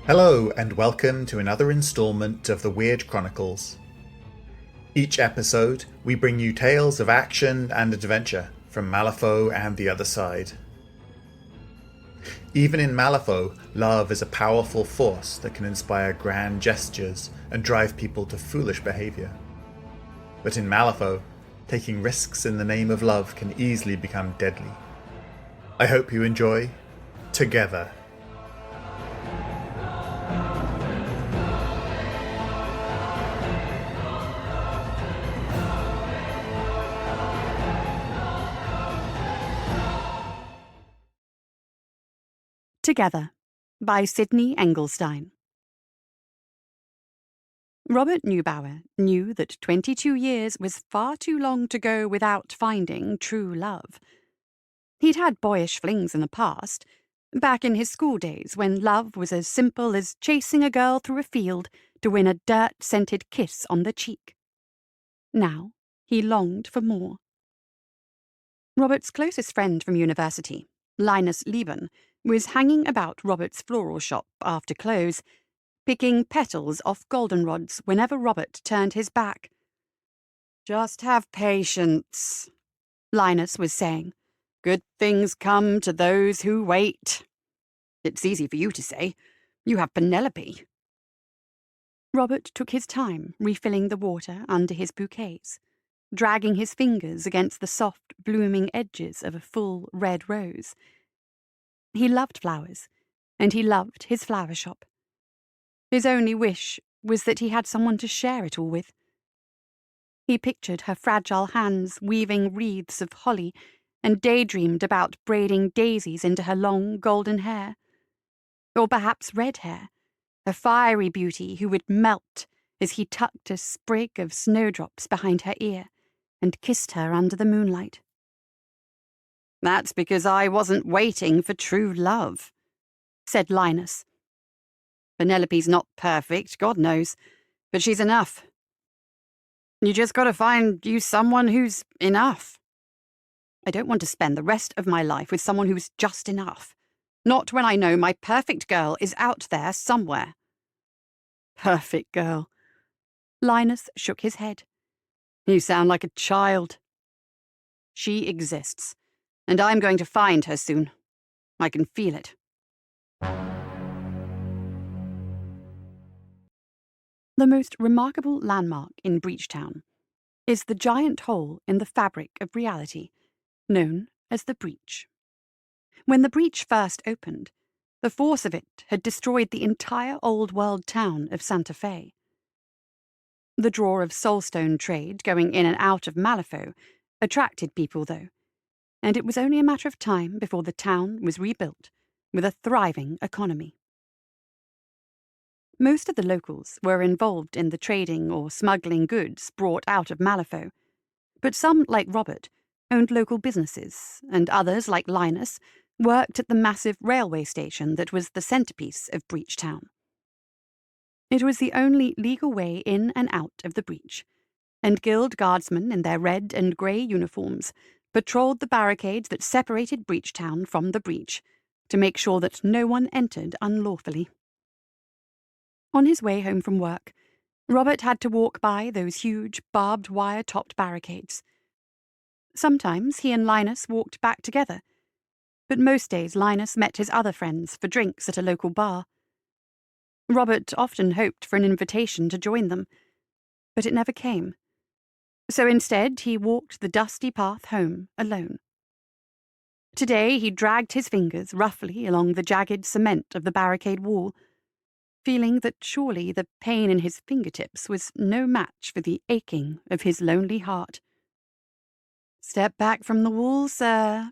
Hello, and welcome to another installment of the Weird Chronicles. Each episode, we bring you tales of action and adventure from Malifaux and the other side. Even in Malifaux, love is a powerful force that can inspire grand gestures and drive people to foolish behavior. But in Malifaux, taking risks in the name of love can easily become deadly. I hope you enjoy Together. Together by Sidney Engelstein. Robert Neubauer knew that 22 years was far too long to go without finding true love. He'd had boyish flings in the past, back in his school days when love was as simple as chasing a girl through a field to win a dirt-scented kiss on the cheek. Now he longed for more. Robert's closest friend from university, Linus Lieben, was hanging about Robert's floral shop after close, picking petals off goldenrods whenever Robert turned his back. "Just have patience," Linus was saying. "Good things come to those who wait." "It's easy for you to say. You have Penelope." Robert took his time refilling the water under his bouquets, dragging his fingers against the soft, blooming edges of a full red rose. He loved flowers, and he loved his flower shop. His only wish was that he had someone to share it all with. He pictured her fragile hands weaving wreaths of holly and daydreamed about braiding daisies into her long golden hair. Or perhaps red hair, a fiery beauty who would melt as he tucked a sprig of snowdrops behind her ear and kissed her under the moonlight. "That's because I wasn't waiting for true love," said Linus. "Penelope's not perfect, God knows, but she's enough. You just gotta find you someone who's enough. I don't want to spend the rest of my life with someone who's just enough. Not when I know my perfect girl is out there somewhere." "Perfect girl." Linus shook his head. "You sound like a child." "She exists, and I'm going to find her soon. I can feel it." The most remarkable landmark in Breachtown is the giant hole in the fabric of reality, known as the Breach. When the Breach first opened, the force of it had destroyed the entire old-world town of Santa Fe. The draw of soulstone trade going in and out of Malifaux attracted people, though, and it was only a matter of time before the town was rebuilt with a thriving economy. Most of the locals were involved in the trading or smuggling goods brought out of Malifaux, but some, like Robert, owned local businesses, and others, like Linus, worked at the massive railway station that was the centerpiece of Breachtown. It was the only legal way in and out of the Breach, and guild guardsmen in their red and grey uniforms patrolled the barricades that separated Breachtown from the Breach to make sure that no one entered unlawfully. On his way home from work, Robert had to walk by those huge, barbed wire-topped barricades. Sometimes he and Linus walked back together, but most days Linus met his other friends for drinks at a local bar. Robert often hoped for an invitation to join them, but it never came. So instead he walked the dusty path home alone. Today he dragged his fingers roughly along the jagged cement of the barricade wall, feeling that surely the pain in his fingertips was no match for the aching of his lonely heart. "Step back from the wall, sir."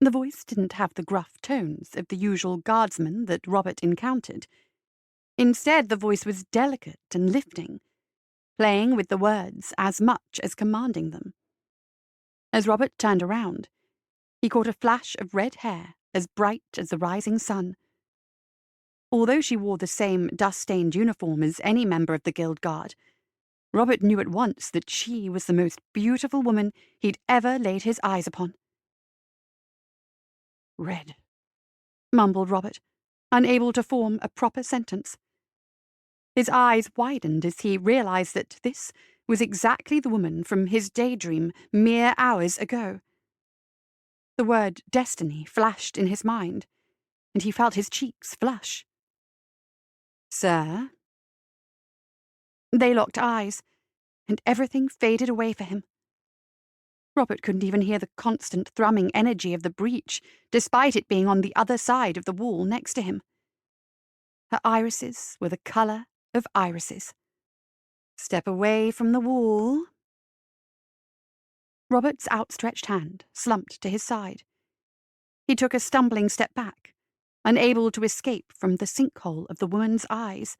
The voice didn't have the gruff tones of the usual guardsman that Robert encountered. Instead, the voice was delicate and lifting, playing with the words as much as commanding them. As Robert turned around, he caught a flash of red hair as bright as the rising sun. Although she wore the same dust-stained uniform as any member of the Guild Guard, Robert knew at once that she was the most beautiful woman he'd ever laid his eyes upon. "Red," mumbled Robert, unable to form a proper sentence. His eyes widened as he realized that this was exactly the woman from his daydream mere hours ago. The word destiny flashed in his mind, and he felt his cheeks flush. "Sir?" They locked eyes, and everything faded away for him. Robert couldn't even hear the constant thrumming energy of the breach, despite it being on the other side of the wall next to him. Her irises were the colour of irises. "Step away from the wall." Robert's outstretched hand slumped to his side. He took a stumbling step back, unable to escape from the sinkhole of the woman's eyes.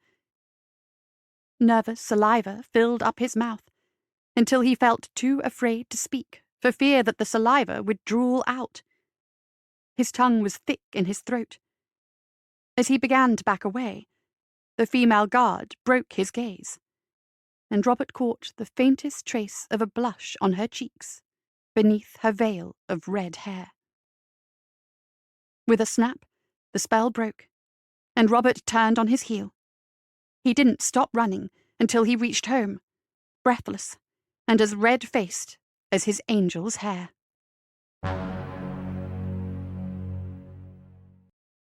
Nervous saliva filled up his mouth, until he felt too afraid to speak, for fear that the saliva would drool out. His tongue was thick in his throat. As he began to back away, the female guard broke his gaze, and Robert caught the faintest trace of a blush on her cheeks, beneath her veil of red hair. With a snap, the spell broke, and Robert turned on his heel. He didn't stop running until he reached home, breathless and as red-faced as his angel's hair.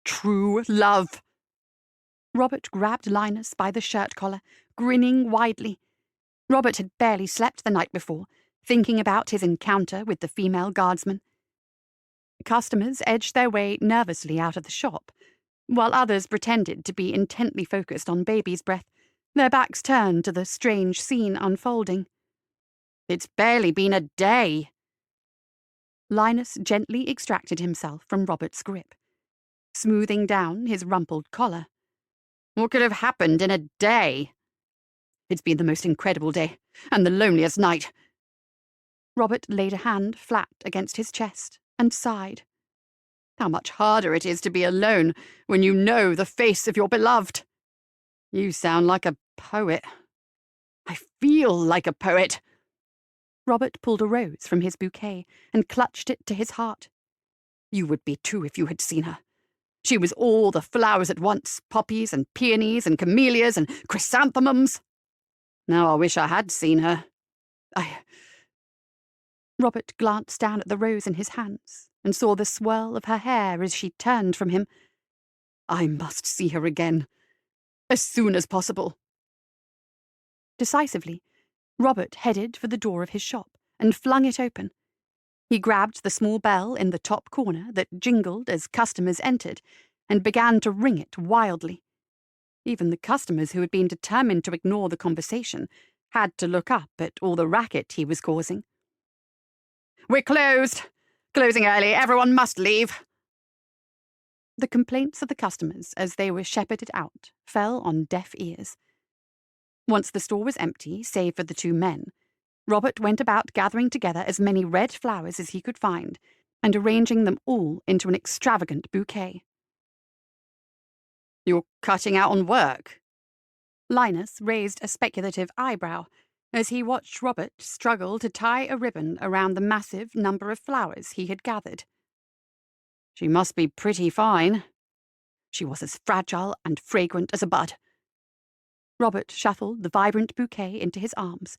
True love! Robert grabbed Linus by the shirt collar, grinning widely. Robert had barely slept the night before, thinking about his encounter with the female guardsman. Customers edged their way nervously out of the shop, while others pretended to be intently focused on baby's breath, their backs turned to the strange scene unfolding. "It's barely been a day." Linus gently extracted himself from Robert's grip, smoothing down his rumpled collar. "What could have happened in a day?" "It's been the most incredible day, and the loneliest night." Robert laid a hand flat against his chest and sighed. "How much harder it is to be alone when you know the face of your beloved." "You sound like a poet." "I feel like a poet." Robert pulled a rose from his bouquet and clutched it to his heart. "You would be too if you had seen her. She was all the flowers at once, poppies and peonies and camellias and chrysanthemums. Now I wish I had seen her. Robert glanced down at the rose in his hands and saw the swirl of her hair as she turned from him. "I must see her again, as soon as possible." Decisively, Robert headed for the door of his shop and flung it open. He grabbed the small bell in the top corner that jingled as customers entered and began to ring it wildly. Even the customers who had been determined to ignore the conversation had to look up at all the racket he was causing. "We're closed! Closing early. Everyone must leave." The complaints of the customers as they were shepherded out fell on deaf ears. Once the store was empty, save for the two men, Robert went about gathering together as many red flowers as he could find and arranging them all into an extravagant bouquet. "You're cutting out on work?" Linus raised a speculative eyebrow as he watched Robert struggle to tie a ribbon around the massive number of flowers he had gathered. "She must be pretty fine." "She was as fragile and fragrant as a bud." Robert shuffled the vibrant bouquet into his arms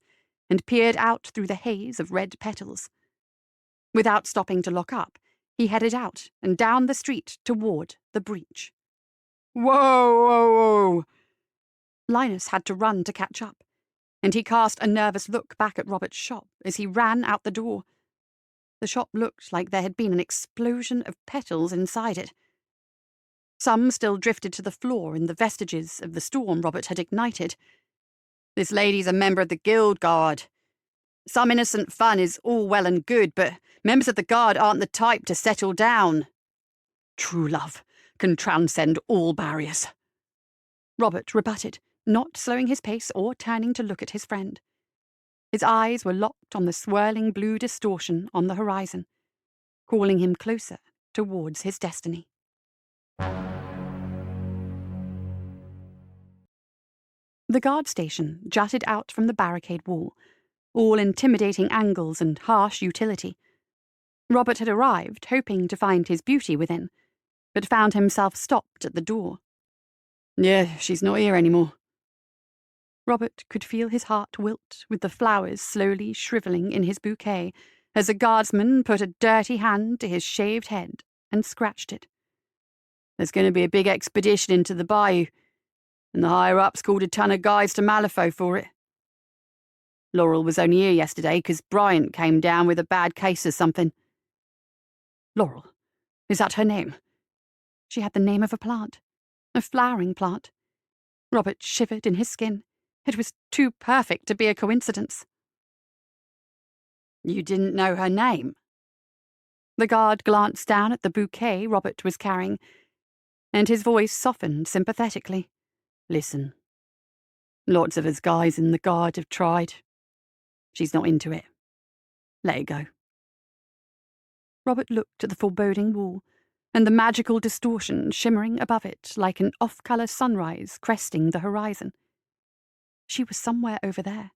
and peered out through the haze of red petals. Without stopping to look up, he headed out and down the street toward the breach. "Whoa, whoa, whoa!" Linus had to run to catch up, and he cast a nervous look back at Robert's shop as he ran out the door. The shop looked like there had been an explosion of petals inside it. Some still drifted to the floor in the vestiges of the storm Robert had ignited. "This lady's a member of the Guild Guard. Some innocent fun is all well and good, but members of the Guard aren't the type to settle down. True love can transcend all barriers." Robert rebutted, not slowing his pace or turning to look at his friend. His eyes were locked on the swirling blue distortion on the horizon, calling him closer towards his destiny. The guard station jutted out from the barricade wall, all intimidating angles and harsh utility. Robert had arrived hoping to find his beauty within, but found himself stopped at the door. Yeah, she's not here anymore. Robert could feel his heart wilt with the flowers slowly shrivelling in his bouquet as a guardsman put a dirty hand to his shaved head and scratched it. There's going to be a big expedition into the bayou, and the higher-ups called a ton of guys to Malifaux for it. Laurel was only here yesterday because Bryant came down with a bad case of something. Laurel? Is that her name? She had the name of a plant. A flowering plant. Robert shivered in his skin. It was too perfect to be a coincidence. You didn't know her name? The guard glanced down at the bouquet Robert was carrying, and his voice softened sympathetically. Listen. Lots of us guys in the guard have tried. She's not into it. Let it go. Robert looked at the foreboding wall, and the magical distortion shimmering above it like an off-colour sunrise cresting the horizon. She was somewhere over there,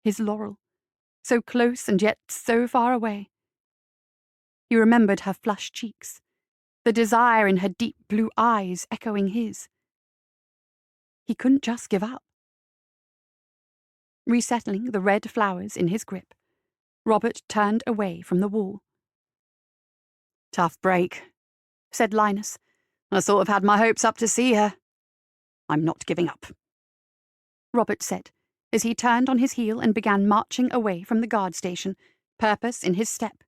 his Laurel, so close and yet so far away. He remembered her flushed cheeks, the desire in her deep blue eyes echoing his. He couldn't just give up. Resettling the red flowers in his grip, Robert turned away from the wall. Tough break, said Linus. I sort of had my hopes up to see her. I'm not giving up, Robert said, as he turned on his heel and began marching away from the guard station, purpose in his step,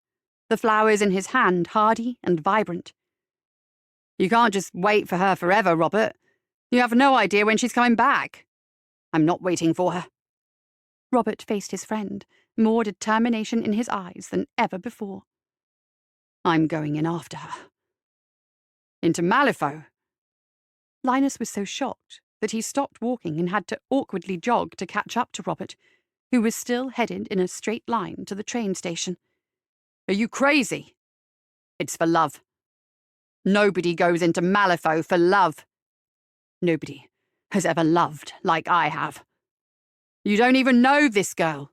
the flowers in his hand hardy and vibrant. You can't just wait for her forever, Robert. You have no idea when she's coming back. I'm not waiting for her. Robert faced his friend, more determination in his eyes than ever before. I'm going in after her. Into Malifaux. Linus was so shocked that he stopped walking and had to awkwardly jog to catch up to Robert, who was still headed in a straight line to the train station. Are you crazy? It's for love. Nobody goes into Malifaux for love. Nobody has ever loved like I have. You don't even know this girl.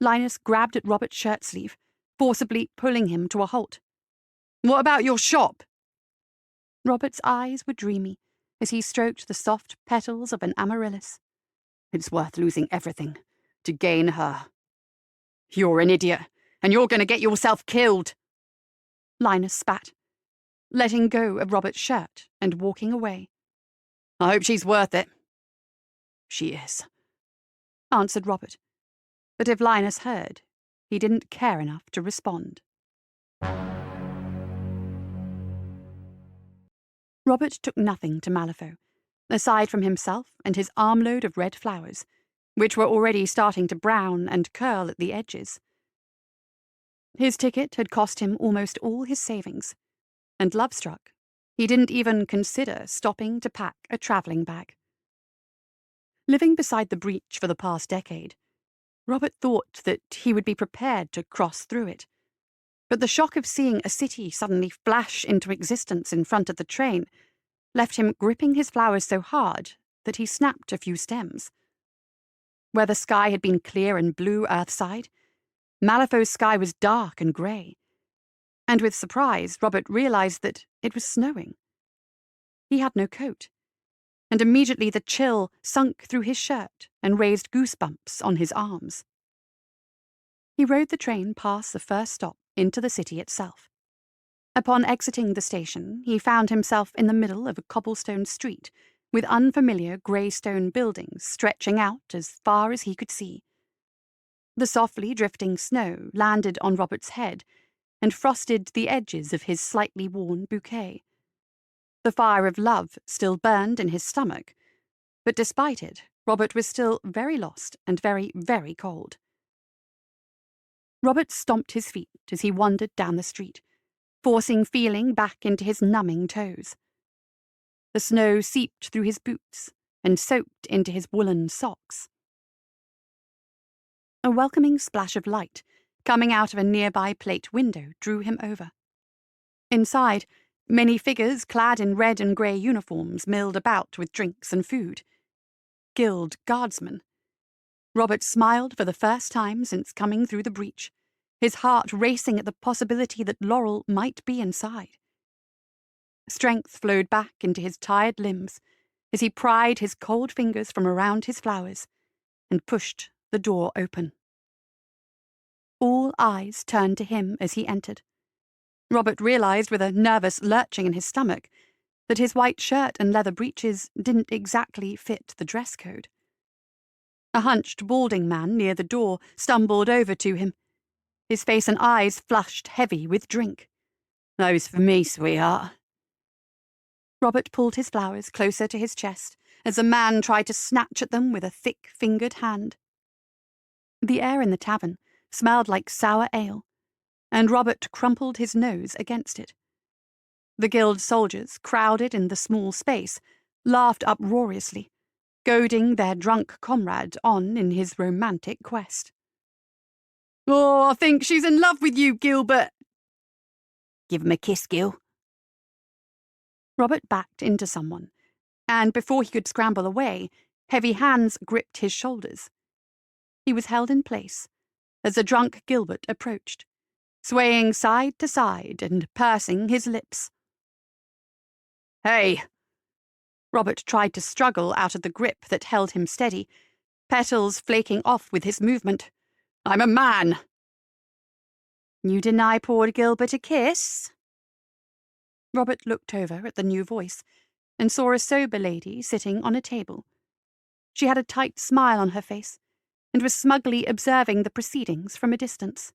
Linus grabbed at Robert's shirt sleeve, forcibly pulling him to a halt. What about your shop? Robert's eyes were dreamy as he stroked the soft petals of an amaryllis. It's worth losing everything to gain her. You're an idiot, and you're going to get yourself killed. Linus spat, letting go of Robert's shirt and walking away. I hope she's worth it. She is, answered Robert. But if Linus heard, he didn't care enough to respond. Robert took nothing to Malifaux, aside from himself and his armload of red flowers, which were already starting to brown and curl at the edges. His ticket had cost him almost all his savings, and love-struck, he didn't even consider stopping to pack a travelling bag. Living beside the breach for the past decade, Robert thought that he would be prepared to cross through it. But the shock of seeing a city suddenly flash into existence in front of the train left him gripping his flowers so hard that he snapped a few stems. Where the sky had been clear and blue earthside, Malifaux's sky was dark and grey. And with surprise, Robert realised that it was snowing. He had no coat, and immediately the chill sunk through his shirt and raised goosebumps on his arms. He rode the train past the first stop into the city itself. Upon exiting the station, he found himself in the middle of a cobblestone street with unfamiliar grey stone buildings stretching out as far as he could see. The softly drifting snow landed on Robert's head and frosted the edges of his slightly worn bouquet. The fire of love still burned in his stomach, but despite it, Robert was still very lost and very, very cold. Robert stomped his feet as he wandered down the street, forcing feeling back into his numbing toes. The snow seeped through his boots and soaked into his woolen socks. A welcoming splash of light coming out of a nearby plate window drew him over. Inside, many figures clad in red and grey uniforms milled about with drinks and food. Guild guardsmen. Robert smiled for the first time since coming through the breach, his heart racing at the possibility that Laurel might be inside. Strength flowed back into his tired limbs as he pried his cold fingers from around his flowers and pushed the door open. All eyes turned to him as he entered. Robert realized with a nervous lurching in his stomach that his white shirt and leather breeches didn't exactly fit the dress code. A hunched, balding man near the door stumbled over to him, his face and eyes flushed heavy with drink. "Those for me, sweetheart." Robert pulled his flowers closer to his chest as the man tried to snatch at them with a thick-fingered hand. The air in the tavern smelled like sour ale, and Robert crumpled his nose against it. The guild soldiers, crowded in the small space, laughed uproariously, goading their drunk comrade on in his romantic quest. "Oh, I think she's in love with you, Gilbert." "Give him a kiss, Gil." Robert backed into someone, and before he could scramble away, heavy hands gripped his shoulders. He was held in place as the drunk Gilbert approached, swaying side to side and pursing his lips. "Hey!" Robert tried to struggle out of the grip that held him steady, petals flaking off with his movement. "I'm a man!" "You deny poor Gilbert a kiss?" Robert looked over at the new voice and saw a sober lady sitting on a table. She had a tight smile on her face and was smugly observing the proceedings from a distance.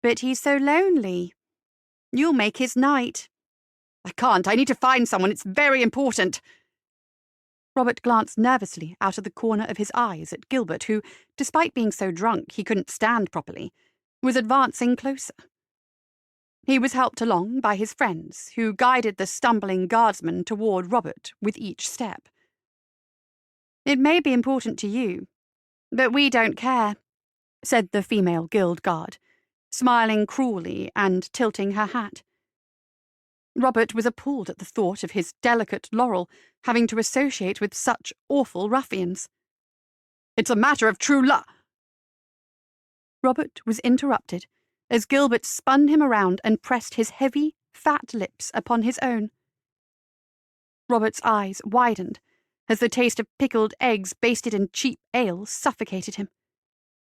"But he's so lonely. You'll make his night." "I can't. I need to find someone. It's very important." Robert glanced nervously out of the corner of his eyes at Gilbert, who, despite being so drunk he couldn't stand properly, was advancing closer. He was helped along by his friends, who guided the stumbling guardsman toward Robert with each step. "It may be important to you, but we don't care," said the female guild guard, smiling cruelly and tilting her hat. Robert was appalled at the thought of his delicate Laurel having to associate with such awful ruffians. "It's a matter of true love." Robert was interrupted as Gilbert spun him around and pressed his heavy, fat lips upon his own. Robert's eyes widened as the taste of pickled eggs basted in cheap ale suffocated him.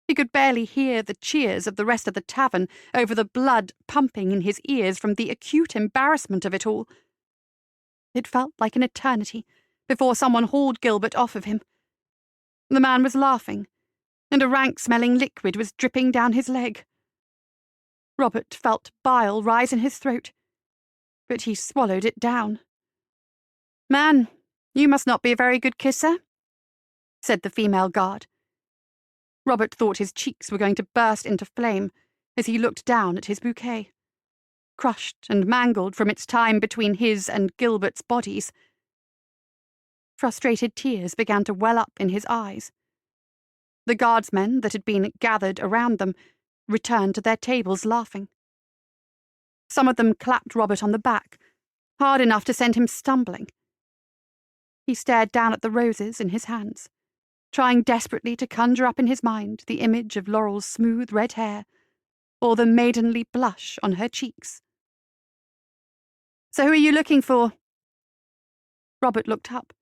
He could barely hear the cheers of the rest of the tavern over the blood pumping in his ears from the acute embarrassment of it all. It felt like an eternity before someone hauled Gilbert off of him. The man was laughing, and a rank-smelling liquid was dripping down his leg. Robert felt bile rise in his throat, but he swallowed it down. "Man, you must not be a very good kisser," said the female guard. Robert thought his cheeks were going to burst into flame as he looked down at his bouquet, crushed and mangled from its time between his and Gilbert's bodies. Frustrated tears began to well up in his eyes. The guardsmen that had been gathered around them returned to their tables laughing. Some of them clapped Robert on the back, hard enough to send him stumbling. He stared down at the roses in his hands, trying desperately to conjure up in his mind the image of Laurel's smooth red hair, or the maidenly blush on her cheeks. "So who are you looking for?" Robert looked up.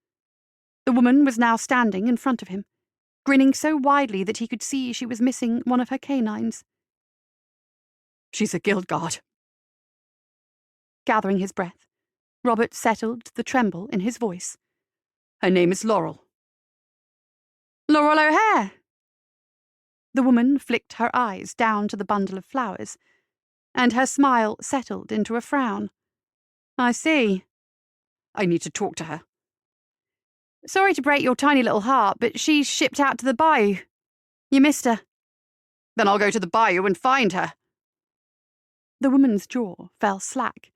The woman was now standing in front of him, grinning so widely that he could see she was missing one of her canines. "She's a guild guard." Gathering his breath, Robert settled the tremble in his voice. "Her name is Laurel." "Laurel O'Hare!" The woman flicked her eyes down to the bundle of flowers, and her smile settled into a frown. "I see." "I need to talk to her." "Sorry to break your tiny little heart, but she's shipped out to the bayou. You missed her." "Then I'll go to the bayou and find her." The woman's jaw fell slack,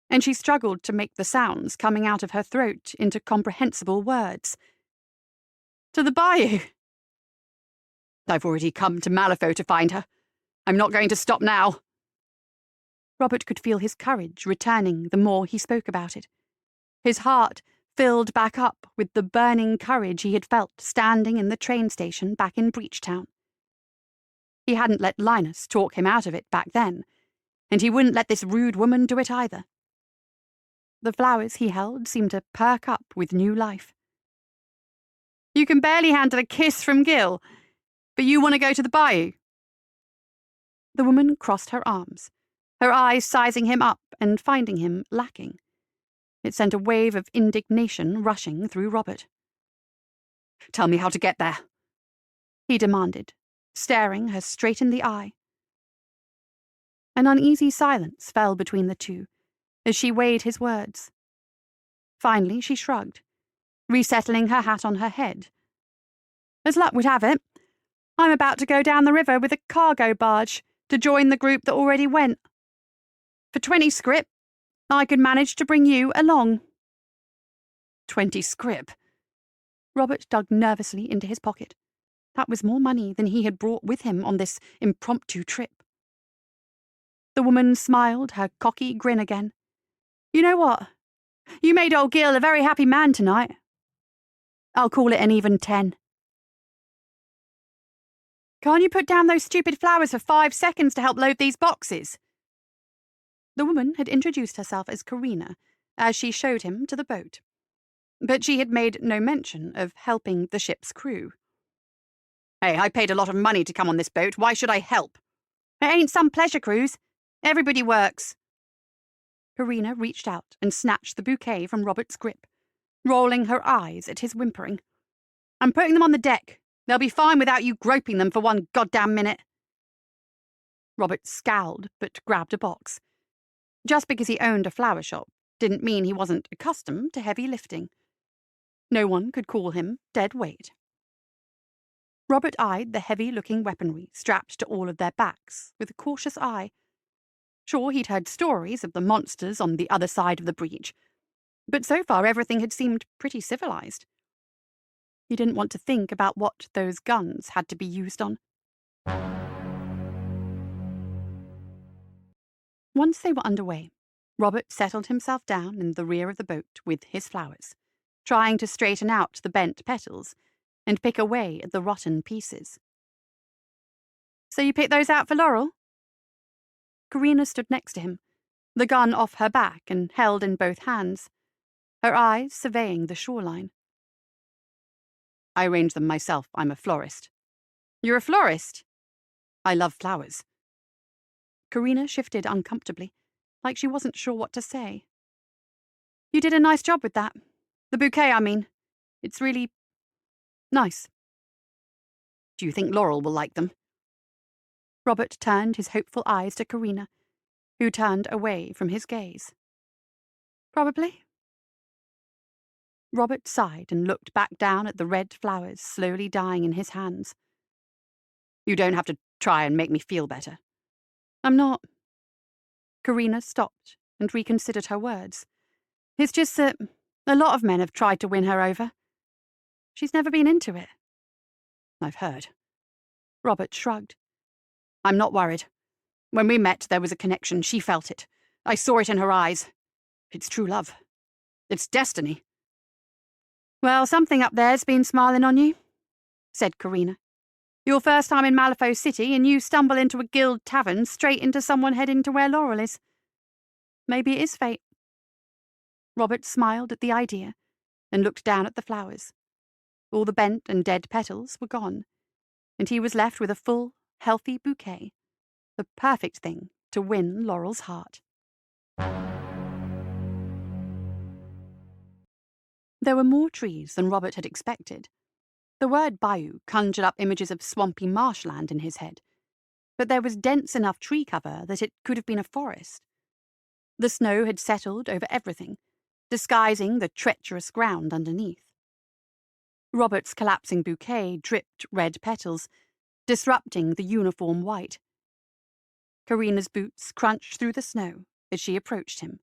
and she struggled to make the sounds coming out of her throat into comprehensible words. "To the bayou?" "I've already come to Malifaux to find her. I'm not going to stop now." Robert could feel his courage returning the more he spoke about it. His heart filled back up with the burning courage he had felt standing in the train station back in Breachtown. He hadn't let Linus talk him out of it back then, and he wouldn't let this rude woman do it either. The flowers he held seemed to perk up with new life. "You can barely handle a kiss from Gil, but you want to go to the bayou?" The woman crossed her arms, her eyes sizing him up and finding him lacking. It sent a wave of indignation rushing through Robert. "Tell me how to get there," he demanded, staring her straight in the eye. An uneasy silence fell between the two as she weighed his words. Finally, she shrugged, resettling her hat on her head. "As luck would have it, I'm about to go down the river with a cargo barge to join the group that already went. For 20 scrip, I could manage to bring you along." 20 scrip? Robert dug nervously into his pocket. That was more money than he had brought with him on this impromptu trip. The woman smiled her cocky grin again. "You know what? You made old Gil a very happy man tonight. I'll call it an even 10. Can't you put down those stupid flowers for 5 seconds to help load these boxes?" The woman had introduced herself as Karina as she showed him to the boat, but she had made no mention of helping the ship's crew. "Hey, I paid a lot of money to come on this boat. Why should I help? It ain't some pleasure cruise. Everybody works." Karina reached out and snatched the bouquet from Robert's grip, rolling her eyes at his whimpering. "I'm putting them on the deck. They'll be fine without you groping them for one goddamn minute." Robert scowled but grabbed a box. Just because he owned a flower shop didn't mean he wasn't accustomed to heavy lifting. No one could call him dead weight. Robert eyed the heavy-looking weaponry strapped to all of their backs with a cautious eye. Sure, he'd heard stories of the monsters on the other side of the breach, but so far everything had seemed pretty civilized. He didn't want to think about what those guns had to be used on. Once they were underway, Robert settled himself down in the rear of the boat with his flowers, trying to straighten out the bent petals and pick away at the rotten pieces. "So you picked those out for Laurel?" Karina stood next to him, the gun off her back and held in both hands, her eyes surveying the shoreline. "I arrange them myself. I'm a florist." "You're a florist?" "I love flowers." Karina shifted uncomfortably, like she wasn't sure what to say. "You did a nice job with that. The bouquet, I mean. It's really nice." "Do you think Laurel will like them?" Robert turned his hopeful eyes to Karina, who turned away from his gaze. "Probably." Robert sighed and looked back down at the red flowers slowly dying in his hands. "You don't have to try and make me feel better." "I'm not." Karina stopped and reconsidered her words. "It's just that a lot of men have tried to win her over. She's never been into it." "I've heard." Robert shrugged. "I'm not worried. When we met, there was a connection. She felt it. I saw it in her eyes. It's true love. It's destiny." "Well, something up there's been smiling on you," said Karina. "Your first time in Malifaux City, and you stumble into a guild tavern straight into someone heading to where Laurel is. Maybe it is fate." Robert smiled at the idea and looked down at the flowers. All the bent and dead petals were gone, and he was left with a full, healthy bouquet, the perfect thing to win Laurel's heart. There were more trees than Robert had expected. The word bayou conjured up images of swampy marshland in his head, but there was dense enough tree cover that it could have been a forest. The snow had settled over everything, disguising the treacherous ground underneath. Robert's collapsing bouquet dripped red petals, disrupting the uniform white. Karina's boots crunched through the snow as she approached him,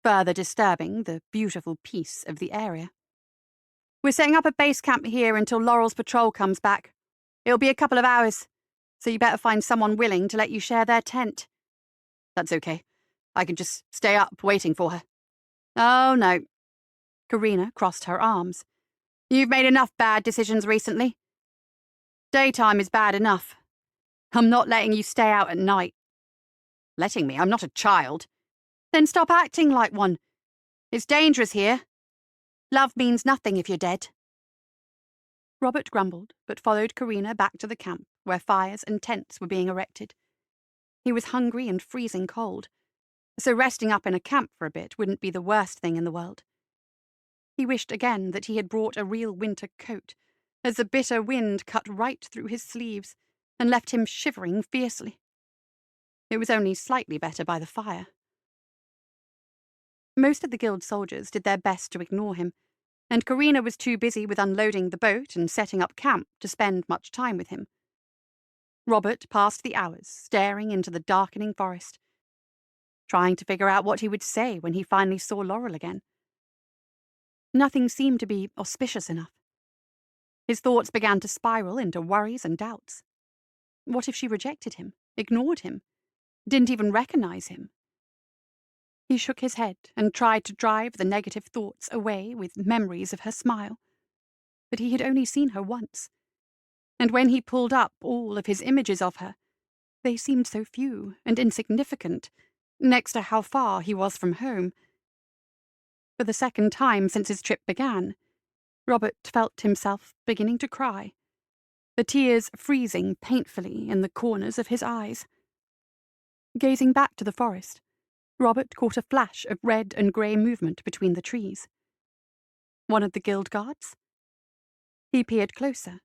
further disturbing the beautiful peace of the area. "We're setting up a base camp here until Laurel's patrol comes back. It'll be a couple of hours, so you better find someone willing to let you share their tent." "That's okay. I can just stay up waiting for her." "Oh, no." Karina crossed her arms. "You've made enough bad decisions recently. Daytime is bad enough. I'm not letting you stay out at night." "Letting me? I'm not a child." "Then stop acting like one. It's dangerous here. Love means nothing if you're dead. Robert grumbled, but followed Karina back to the camp, where fires and tents were being erected. He was hungry and freezing cold, so resting up in a camp for a bit wouldn't be the worst thing in the world. He wished again that he had brought a real winter coat, as the bitter wind cut right through his sleeves and left him shivering fiercely. It was only slightly better by the fire. Most of the guild soldiers did their best to ignore him, and Karina was too busy with unloading the boat and setting up camp to spend much time with him. Robert passed the hours staring into the darkening forest, trying to figure out what he would say when he finally saw Laurel again. Nothing seemed to be auspicious enough. His thoughts began to spiral into worries and doubts. What if she rejected him, ignored him, didn't even recognize him? He shook his head and tried to drive the negative thoughts away with memories of her smile. But he had only seen her once, and when he pulled up all of his images of her, they seemed so few and insignificant next to how far he was from home. For the second time since his trip began, Robert felt himself beginning to cry, the tears freezing painfully in the corners of his eyes. Gazing back to the forest, Robert caught a flash of red and grey movement between the trees. One of the guild guards? He peered closer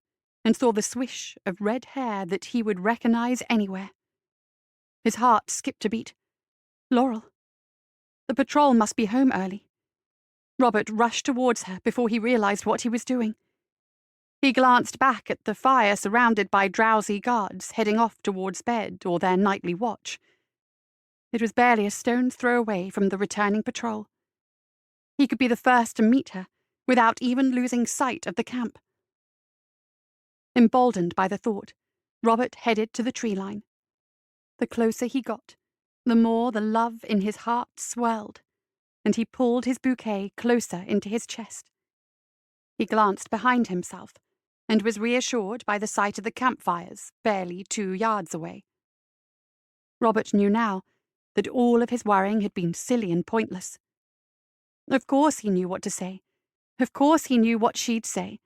and saw the swish of red hair that he would recognize anywhere. His heart skipped a beat. Laurel. The patrol must be home early. Robert rushed towards her before he realized what he was doing. He glanced back at the fire surrounded by drowsy guards heading off towards bed or their nightly watch. It was barely a stone's throw away from the returning patrol. He could be the first to meet her without even losing sight of the camp. Emboldened by the thought, Robert headed to the tree line. The closer he got, the more the love in his heart swelled, and he pulled his bouquet closer into his chest. He glanced behind himself and was reassured by the sight of the campfires barely 2 yards away. Robert knew now that all of his worrying had been silly and pointless. Of course he knew what to say. Of course he knew what she'd say.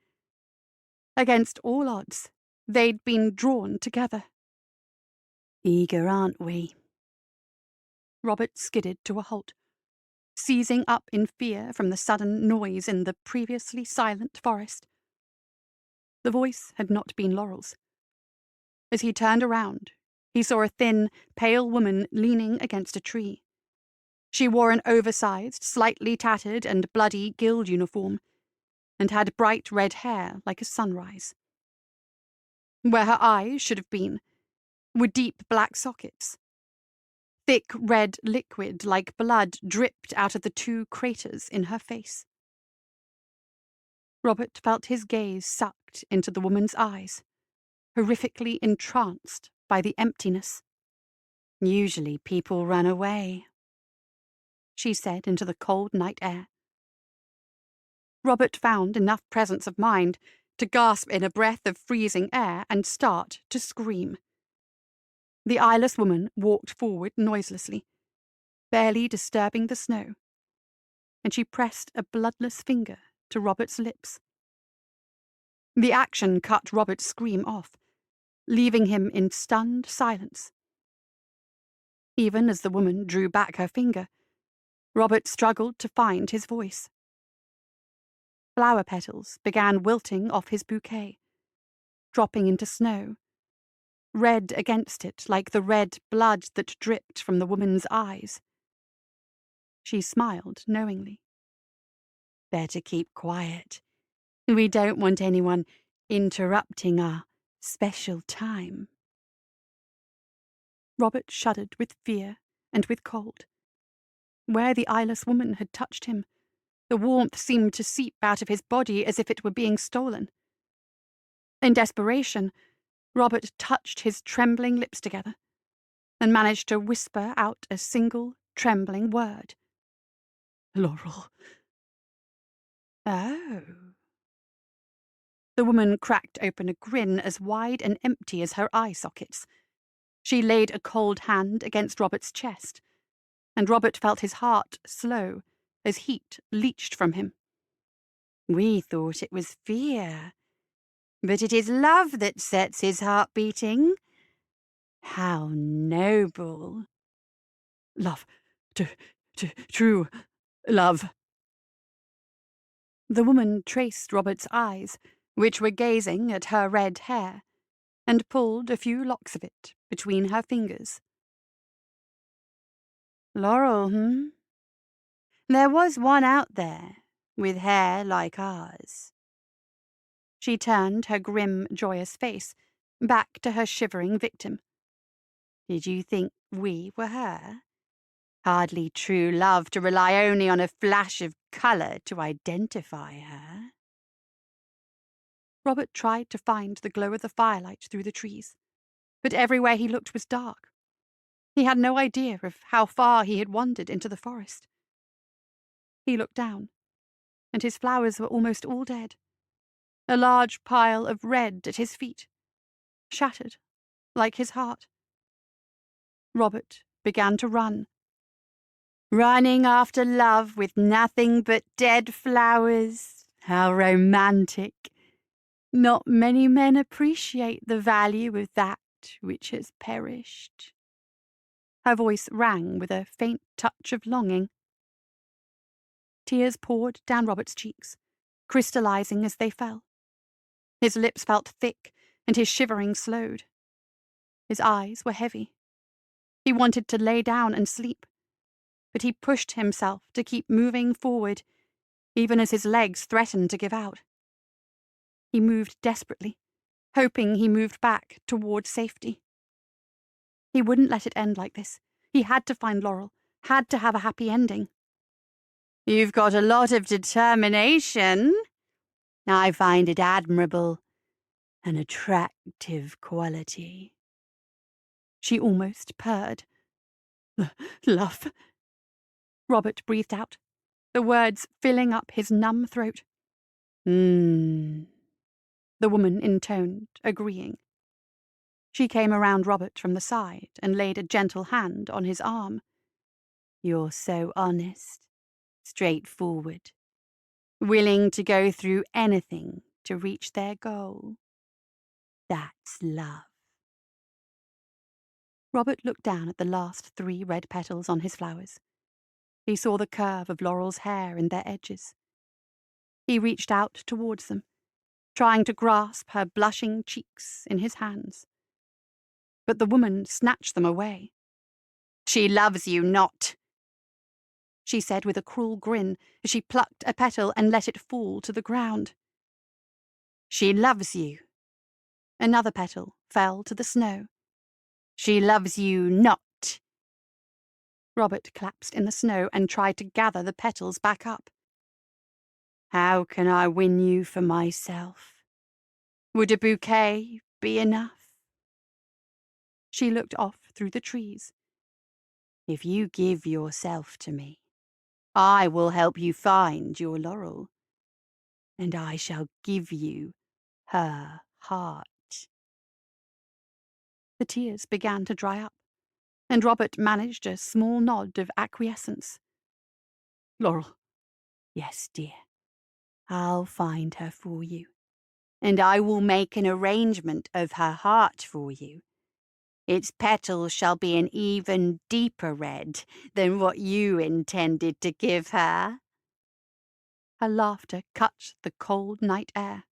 Against all odds, they'd been drawn together. Eager, aren't we? Robert skidded to a halt, seizing up in fear from the sudden noise in the previously silent forest. The voice had not been Laurel's. As he turned around, he saw a thin, pale woman leaning against a tree. She wore an oversized, slightly tattered and bloody guild uniform, and had bright red hair like a sunrise. Where her eyes should have been were deep black sockets. Thick red liquid like blood dripped out of the 2 craters in her face. Robert felt his gaze sucked into the woman's eyes, horrifically entranced by the emptiness. Usually people run away, she said into the cold night air. Robert found enough presence of mind to gasp in a breath of freezing air and start to scream. The eyeless woman walked forward noiselessly, barely disturbing the snow, and she pressed a bloodless finger to Robert's lips. The action cut Robert's scream off, leaving him in stunned silence. Even as the woman drew back her finger, Robert struggled to find his voice. Flower petals began wilting off his bouquet, dropping into snow, red against it like the red blood that dripped from the woman's eyes. She smiled knowingly. Better keep quiet. We don't want anyone interrupting our special time. Robert shuddered with fear and with cold. Where the eyeless woman had touched him, the warmth seemed to seep out of his body as if it were being stolen. In desperation, Robert touched his trembling lips together and managed to whisper out a single, trembling word. Laurel. Oh. The woman cracked open a grin as wide and empty as her eye sockets. She laid a cold hand against Robert's chest, and Robert felt his heart slow as heat leached from him. "We thought it was fear, but it is love that sets his heart beating. How noble." "Love, true love." The woman traced Robert's eyes, which were gazing at her red hair, and pulled a few locks of it between her fingers. "Laurel, There was one out there, with hair like ours." She turned her grim, joyous face back to her shivering victim. "Did you think we were her? Hardly true love to rely only on a flash of colour to identify her." Robert tried to find the glow of the firelight through the trees, but everywhere he looked was dark. He had no idea of how far he had wandered into the forest. He looked down, and his flowers were almost all dead. A large pile of red at his feet, shattered, like his heart. Robert began to run. "Running after love with nothing but dead flowers. How romantic. Not many men appreciate the value of that which has perished." Her voice rang with a faint touch of longing. Tears poured down Robert's cheeks, crystallizing as they fell. His lips felt thick, and his shivering slowed. His eyes were heavy. He wanted to lay down and sleep, but he pushed himself to keep moving forward, even as his legs threatened to give out. He moved desperately, hoping he moved back toward safety. He wouldn't let it end like this. He had to find Laurel, had to have a happy ending. "You've got a lot of determination. I find it admirable, an attractive quality." She almost purred. "Love." Robert breathed out, the words filling up his numb throat. The woman intoned, agreeing. She came around Robert from the side and laid a gentle hand on his arm. "You're so honest, straightforward, willing to go through anything to reach their goal. That's love." Robert looked down at the last 3 red petals on his flowers. He saw the curve of Laurel's hair in their edges. He reached out towards them, trying to grasp her blushing cheeks in his hands. But the woman snatched them away. "She loves you not," she said with a cruel grin as she plucked a petal and let it fall to the ground. "She loves you." Another petal fell to the snow. "She loves you not." Robert collapsed in the snow and tried to gather the petals back up. "How can I win you for myself? Would a bouquet be enough?" She looked off through the trees. "If you give yourself to me, I will help you find your Laurel, and I shall give you her heart." The tears began to dry up, and Robert managed a small nod of acquiescence. "Laurel." "Yes, dear. I'll find her for you, and I will make an arrangement of her heart for you. Its petals shall be an even deeper red than what you intended to give her." Her laughter cut the cold night air.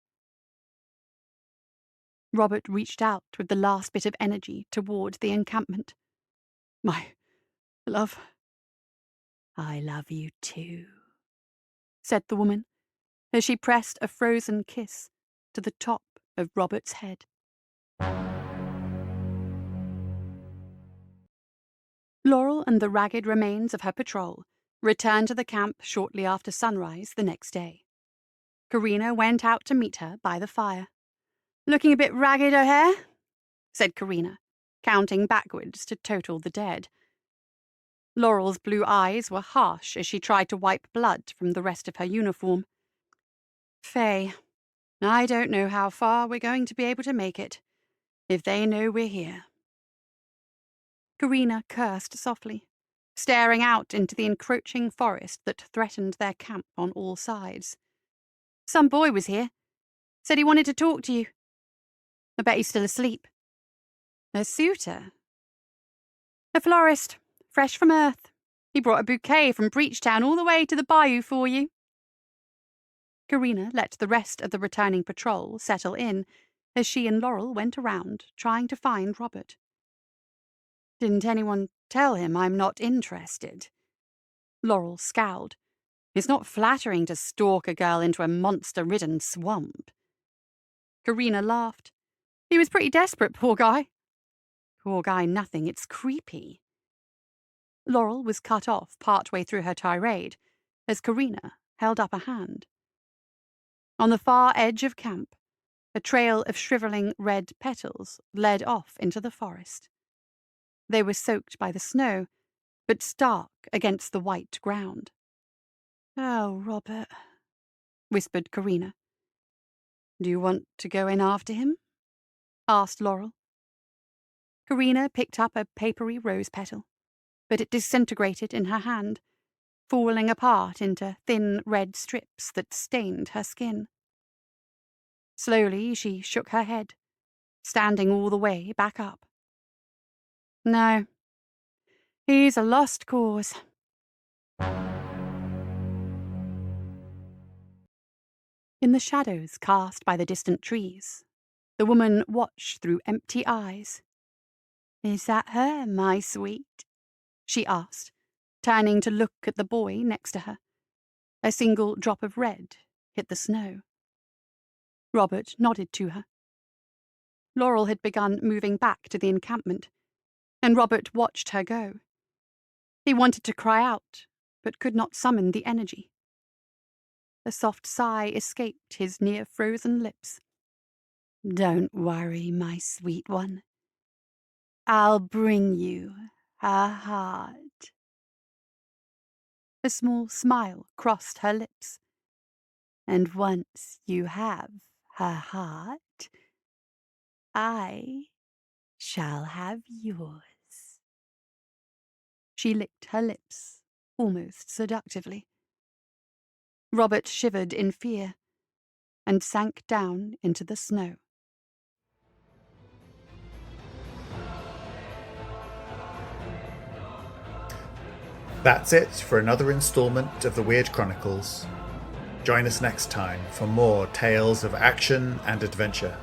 Robert reached out with the last bit of energy towards the encampment. "My love." "I love you too," said the woman, as she pressed a frozen kiss to the top of Robert's head. Laurel and the ragged remains of her patrol returned to the camp shortly after sunrise the next day. Karina went out to meet her by the fire. "Looking a bit ragged, O'Hare?" said Karina, counting backwards to total the dead. Laurel's blue eyes were harsh as she tried to wipe blood from the rest of her uniform. "Faye, I don't know how far we're going to be able to make it, if they know we're here." Karina cursed softly, staring out into the encroaching forest that threatened their camp on all sides. "Some boy was here. Said he wanted to talk to you. I bet he's still asleep." "A suitor?" "A florist, fresh from Earth. He brought a bouquet from Breachtown all the way to the bayou for you." Karina let the rest of the returning patrol settle in as she and Laurel went around trying to find Robert. "Didn't anyone tell him I'm not interested?" Laurel scowled. "It's not flattering to stalk a girl into a monster-ridden swamp." Karina laughed. "He was pretty desperate, poor guy." "Poor guy nothing, it's creepy." Laurel was cut off partway through her tirade as Karina held up a hand. On the far edge of camp, a trail of shriveling red petals led off into the forest. They were soaked by the snow, but stark against the white ground. "Oh, Robert," whispered Karina. "Do you want to go in after him?" asked Laurel. Karina picked up a papery rose petal, but it disintegrated in her hand, falling apart into thin red strips that stained her skin. Slowly she shook her head, standing all the way back up. "No, he's a lost cause." In the shadows cast by the distant trees, the woman watched through empty eyes. "Is that her, my sweet?" she asked, turning to look at the boy next to her. A single drop of red hit the snow. Robert nodded to her. Laurel had begun moving back to the encampment, and Robert watched her go. He wanted to cry out, but could not summon the energy. A soft sigh escaped his near-frozen lips. "Don't worry, my sweet one. I'll bring you her heart." A small smile crossed her lips. "And once you have her heart, I shall have yours." She licked her lips, almost seductively. Robert shivered in fear and sank down into the snow. That's it for another installment of the Weird Chronicles. Join us next time for more tales of action and adventure.